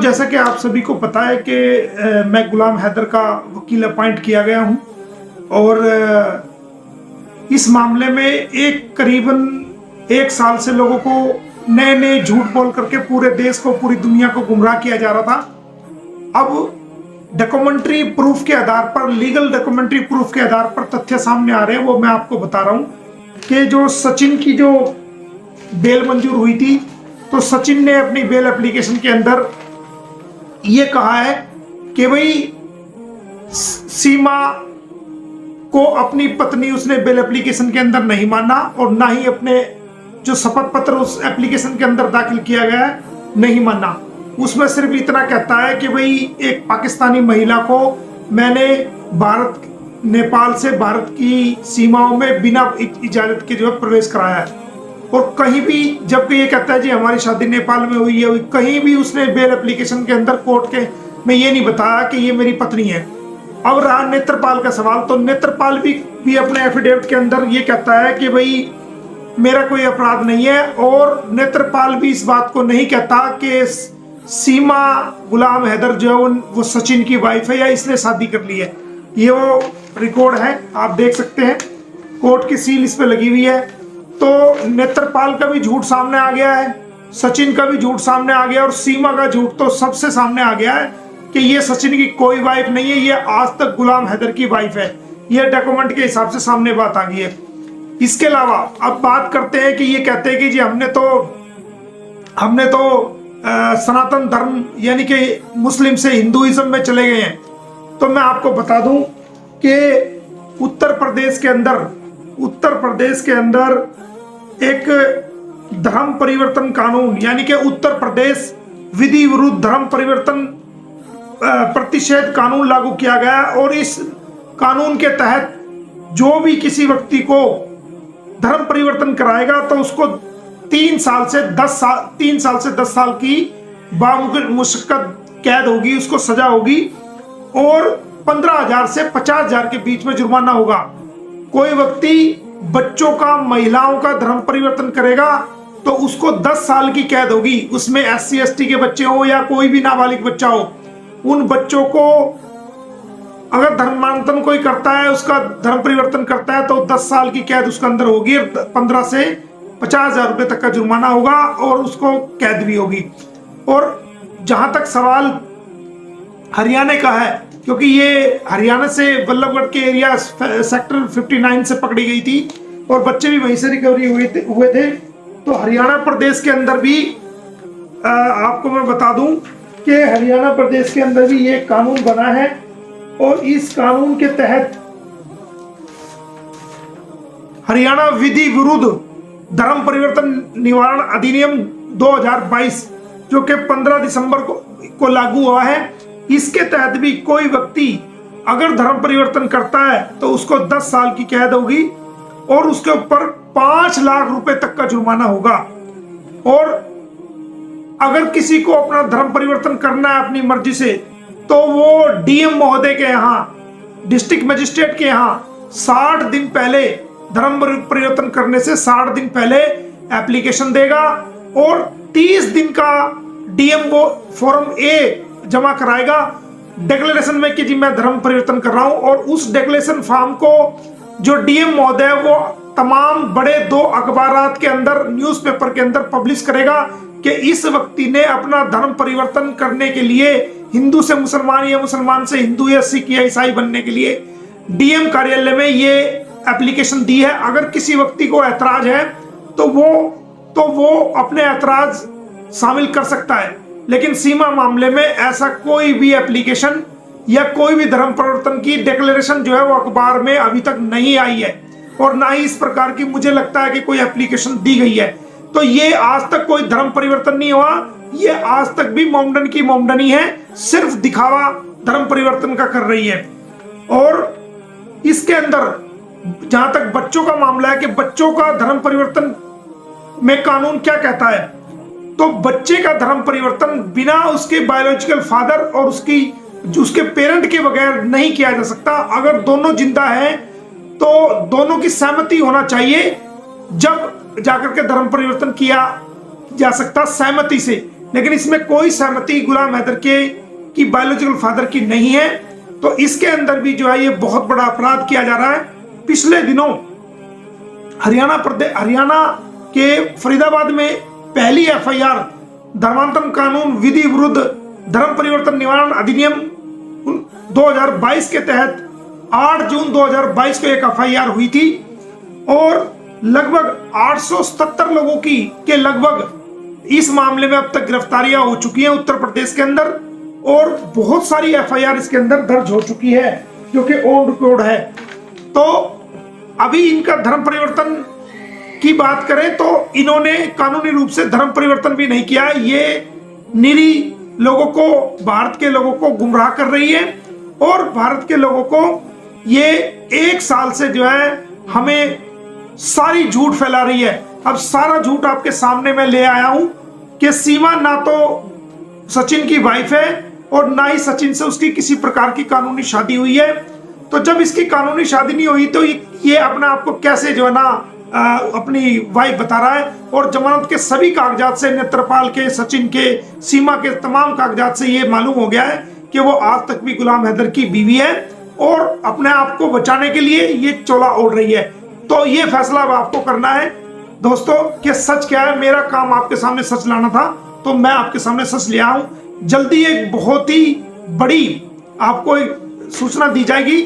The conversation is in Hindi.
जैसा कि आप सभी को पता है कि मैं गुलाम हैदर का वकील अपॉइंट किया गया हूं और इस मामले में करीबन 1 साल से लोगों को नए नए झूठ बोल करके पूरे देश को, पूरी दुनिया को गुमराह किया जा रहा था। अब डॉक्यूमेंट्री प्रूफ के आधार पर, लीगल डॉक्यूमेंट्री प्रूफ के आधार पर तथ्य सामने आ रहे हैं, वो मैं आपको बता रहा हूं कि जो सचिन की जो बेल मंजूर हुई थी, तो सचिन ने अपनी बेल एप्लीकेशन के अंदर ये कहा है कि भाई सीमा को अपनी पत्नी उसने बेल एप्लीकेशन के अंदर नहीं माना और ना ही अपने जो शपथ पत्र उस एप्लीकेशन के अंदर दाखिल किया गया है नहीं माना। उसमें सिर्फ इतना कहता है कि भाई एक पाकिस्तानी महिला को मैंने नेपाल से भारत की सीमाओं में बिना इजाजत के जो है प्रवेश कराया है। और कहीं भी, जबकि ये कहता है जी हमारी शादी नेपाल में हुई है, कहीं भी उसने बेल एप्लीकेशन के अंदर कोर्ट के में ये नहीं बताया कि ये मेरी पत्नी है। अब रहा नेत्रपाल का सवाल, तो नेत्रपाल भी अपने एफिडेविट के अंदर ये कहता है कि भाई मेरा कोई अपराध नहीं है, और नेत्रपाल भी इस बात को नहीं कहता कि सीमा गुलाम हैदर जो है वो सचिन की वाइफ है या इसने शादी कर ली है। ये वो रिकॉर्ड है, आप देख सकते हैं, कोर्ट की सील इस पे लगी हुई है। तो नेत्रपाल का भी झूठ सामने आ गया है, सचिन का भी झूठ सामने आ गया, और सीमा का झूठ तो सबसे सामने आ गया है कि ये सचिन की कोई वाइफ नहीं है, ये आज तक गुलाम हैदर की वाइफ है। ये डॉक्यूमेंट के हिसाब से सामने बात आ गई है। इसके अलावा अब बात करते हैं कि ये कहते हैं कि जी हमने तो सनातन धर्म यानी कि मुस्लिम से हिंदुइज्म में चले गए हैं। तो मैं आपको बता दूं कि उत्तर प्रदेश के अंदर एक धर्म परिवर्तन कानून यानी कि उत्तर प्रदेश विधि विरुद्ध धर्म परिवर्तन प्रतिषेध कानून लागू किया गया है, और इस कानून के तहत जो भी किसी व्यक्ति को धर्म परिवर्तन कराएगा तो उसको 3 साल से 10 साल की बामुश्किल कैद होगी, उसको सजा होगी, और 15,000 से 50,000 के बीच में जुर्माना होगा। कोई व्यक्ति बच्चों का, महिलाओं का धर्म परिवर्तन करेगा तो उसको 10 साल की कैद होगी, उसमें SC ST के बच्चे हो या कोई भी नाबालिग बच्चा हो। उन बच्चों को अगर धर्मांतरण कोई करता है, उसका धर्म परिवर्तन करता है, तो 10 साल की कैद उसके अंदर होगी, 15 से 50,000 रुपए तक का जुर्माना होगा और उसको कैद भी होगी। और जहां तक सवाल हरियाणा का है, क्योंकि ये हरियाणा से बल्लभगढ़ के एरिया सेक्टर 59 से पकड़ी गई थी और बच्चे भी वहीं से रिकवरी हुए थे, तो हरियाणा प्रदेश के अंदर भी आपको मैं बता दूं कि हरियाणा प्रदेश के अंदर भी ये कानून बना है, और इस कानून के तहत हरियाणा विधि विरुद्ध धर्म परिवर्तन निवारण अधिनियम 2022 जो कि 15 दिसंबर को लागू हुआ है, इसके तहत भी कोई व्यक्ति अगर धर्म परिवर्तन करता है तो उसको 10 साल की कैद होगी और उसके ऊपर 5 लाख रुपए तक का जुर्माना होगा। और अगर किसी को अपना धर्म परिवर्तन करना है अपनी मर्जी से, तो वो DM महोदय के यहाँ, डिस्ट्रिक्ट मजिस्ट्रेट के यहाँ 60 दिन पहले, धर्म परिवर्तन करने से 60 दिन पहले एप्लीकेशन देगा, और 30 दिन का DM वो फॉर्म A जमा कराएगा डिक्लेरेशन में कि जी मैं धर्म परिवर्तन कर रहा हूं, और उस डिक्लेरेशन फॉर्म को जो DM महोदय वो तमाम बड़े 2 अखबारात के अंदर, न्यूज़पेपर के अंदर पब्लिश करेगा कि इस व्यक्ति ने अपना धर्म परिवर्तन करने के लिए हिंदू से मुसलमान या मुसलमान से हिंदू या सिख या ईसाई बनने के लिए DM कार्यालय में ये एप्लीकेशन दी है। अगर किसी व्यक्ति को ऐतराज है तो वो अपने ऐतराज शामिल कर सकता है, लेकिन सीमा मामले में ऐसा कोई भी एप्लीकेशन या कोई भी धर्म परिवर्तन की डिक्लेरेशन जो है वो अखबार में अभी तक नहीं आई है, और ना ही इस प्रकार की मुझे लगता है कि कोई एप्लीकेशन दी गई है। तो ये आज तक कोई धर्म परिवर्तन नहीं हुआ, ये आज तक भी मोमडन की मोमडनी है, सिर्फ दिखावा धर्म परिवर्तन का कर रही है। और इसके अंदर जहां तक बच्चों का मामला है कि बच्चों का धर्म परिवर्तन में कानून क्या कहता है, तो बच्चे का धर्म परिवर्तन बिना उसके बायोलॉजिकल फादर और उसके पेरेंट के बगैर नहीं किया जा सकता। अगर दोनों जिंदा हैं तो दोनों की सहमति होना चाहिए, जब जाकर के धर्म परिवर्तन किया जा सकता सहमति से। लेकिन इसमें कोई सहमति गुलाम हैदर के की बायोलॉजिकल फादर की नहीं है। तो इसके अंदर भी जो है ये बहुत बड़ा अपराध किया जा रहा है। पिछले दिनों हरियाणा के फरीदाबाद में पहली एफआईआर धर्मांतरण कानून विधि विरुद्ध धर्म परिवर्तन निवारण अधिनियम 2022 के तहत 8 जून 2022 को एक एफआईआर हुई थी और लगभग 877 लोगों के लगभग इस मामले में अब तक गिरफ्तारियां हो चुकी हैं उत्तर प्रदेश के अंदर और बहुत सारी एफआईआर इसके अंदर दर्ज हो चुकी है जो कि ऑन रिकॉर्ड है। तो अभी इनका धर्म परिवर्तन की बात करें तो इन्होंने कानूनी रूप से धर्म परिवर्तन भी नहीं किया है। ये निरी लोगों को, भारत के लोगों को गुमराह कर रही है और भारत के लोगों को ये 1 साल से जो है हमें सारी झूठ फैला रही है। अब सारा झूठ आपके सामने मैं ले आया हूं कि सीमा ना तो सचिन की वाइफ है और ना ही सचिन से उसकी किसी प्रकार की कानूनी शादी हुई है। तो जब इसकी कानूनी शादी नहीं हुई तो ये अपने आप को कैसे जो है ना अपनी वाइफ बता रहा है। और जमानत के सभी कागजात से, नेत्रपाल के, सचिन के, सीमा के तमाम कागजात से ये मालूम हो गया है कि वो आज तक भी गुलाम हैदर की बीवी है और अपने आप को बचाने के लिए ये चोला ओढ़ रही है। तो ये फैसला अब आपको करना है दोस्तों कि सच क्या है। मेरा काम आपके सामने सच लाना था तो मैं आपके सामने सच ले आऊं। जल्दी एक बहुत ही बड़ी आपको सूचना दी जाएगी।